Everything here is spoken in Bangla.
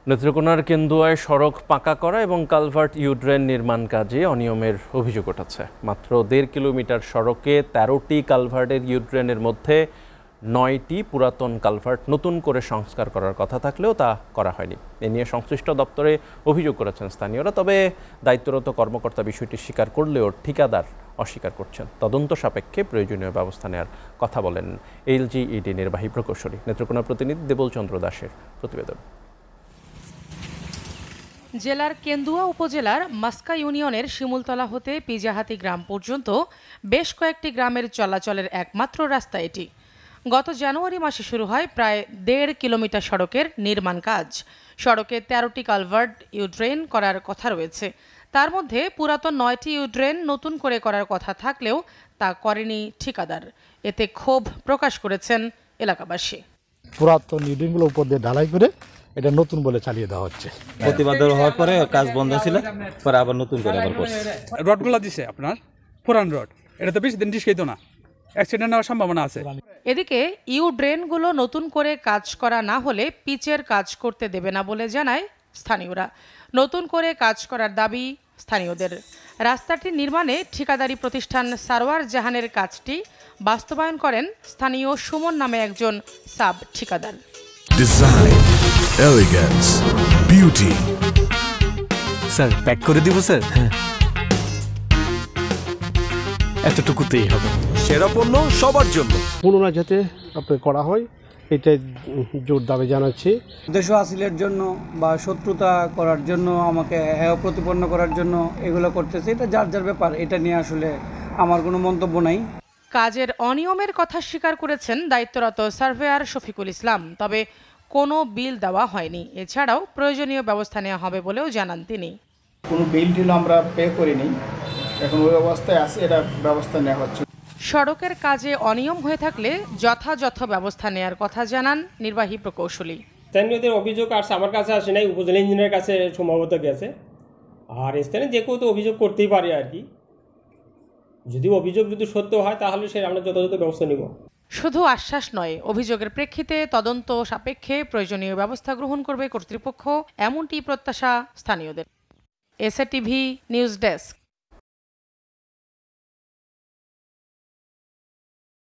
নেত্রকোনার কেন্দুয়ায় সড়ক পাকা করা এবং কালভার্ট ইউড্রেন নির্মাণ কাজে অনিয়মের অভিযোগ উঠেছে। মাত্র 1.5 কিলোমিটার সড়কে 13টি কালভার্টের ইউড্রেনের মধ্যে 9টি পুরাতন কালভার্ট নতুন করে সংস্কার করার কথা থাকলেও তা করা হয়নি। এ নিয়ে সংশ্লিষ্ট দপ্তরে অভিযোগ করেছেন স্থানীয়রা। তবে দায়িত্বরত কর্মকর্তা বিষয়টি স্বীকার করলেও ঠিকাদার অস্বীকার করছেন। তদন্ত সাপেক্ষে প্রয়োজনীয় ব্যবস্থা নেওয়ার কথা বলেন এলজিইডি নির্বাহী প্রকৌশলী। নেত্রকোনা প্রতিনিধি দেবল চন্দ্র দাসের প্রতিবেদন। জেলার কেন্দুয়া উপজেলার মাস্কা ইউনিয়নের শিমুলতলা হতে পিজাহাতি গ্রাম পর্যন্ত বেশ কয়েকটি গ্রামের চলাচলের একমাত্র রাস্তা এটি। গত জানুয়ারি মাসে শুরু হয় প্রায় 1.5 কিলোমিটার সড়কের নির্মাণ কাজ। সড়কে 13টি কালভার্ট ইউড্রেন করার কথা রয়েছে। তার মধ্যে পুরাতন 9টি ইউড্রেন নতুন করে করার কথা থাকলেও তা করেনি ঠিকাদার। এতে ক্ষোভ প্রকাশ করেছেন এলাকাবাসী। পুরাতন ইউড্রেনগুলো উপর দিয়ে ঢালাই করে এটা নতুন বলে চালিয়ে দেওয়া হচ্ছে। প্রতিবাদ হওয়ার পরে কাজ বন্ধ ছিল, পরে আবার নতুন করে আবার করছে। রডগুলো দিছে আপনার পুরান রড, এটা তো বেশি দিন টিকতো না, অ্যাক্সিডেন্ট হওয়ার সম্ভাবনা আছে। এদিকে ইউ ড্রেনগুলো নতুন করে কাজ করা না হলে পিচের কাজ করতে দেবে না বলে জানায় স্থানীয়রা। নতুন করে কাজ করার দাবি স্থানীয়দের। রাস্তাটি নির্মাণে ঠিকাদারি প্রতিষ্ঠান সারওয়ার জাহানের কাজটি বাস্তবায়ন করেন স্থানীয় সুমন নামে একজন সাব ঠিকাদার। Design, elegance, beauty. Sir pack করে দিব স্যার। এতটুকুতেই হবে। সেরা পণ্য সবার জন্য। পুনরায় যাতে আপনার করা হয় এটাই জোর দাবি জানাচ্ছি। উদ্দেশ্য হাসিলের জন্য বা শত্রুতা করার জন্য, আমাকে হেয় প্রতিপন্ন করার জন্য এগুলো করতেছে, এটা যার যার ব্যাপার। এটা নিয়ে আসলে আমার কোনো মন্তব্য নাই। কাজের অনিয়মের কথা স্বীকার করেছেন দায়িত্বরত সার্ভেয়ার শফিকুল ইসলাম। তবে কোনো বিল দেওয়া হয়নি। এছাড়াও প্রয়োজনীয় ব্যবস্থা নেওয়া হবে বলেও জানান তিনি। কোনো বিল টিল আমরা পে করিনি, এখন ওই অবস্থায় আছে, এটা ব্যবস্থা নেওয়া হচ্ছে। সড়কের কাজে অনিয়ম হয়ে থাকলে যথাযথ ব্যবস্থা নেওয়ার কথা জানান নির্বাহী প্রকৌশলী। স্থানীয়দের অভিযোগ আসছে, আমার কাছে আসে নাই, উপজেলা ইঞ্জিনিয়ারের কাছে সম্ভবত গেছে। আর স্থানীয় যে কেউ তো অভিযোগ করতেই পারে আর কি। যদি অভিযোগ সত্য হয় তাহলে সে আমরা যথাযথ ব্যবস্থা নিব। শুধু আশ্বাস নয়, অভিযোগের প্রেক্ষিতে তদন্ত সাপেক্ষে প্রয়োজনীয় ব্যবস্থা গ্রহণ করবে কর্তৃপক্ষ, এমনটি প্রত্যাশা স্থানীয়দের। SATV news desk.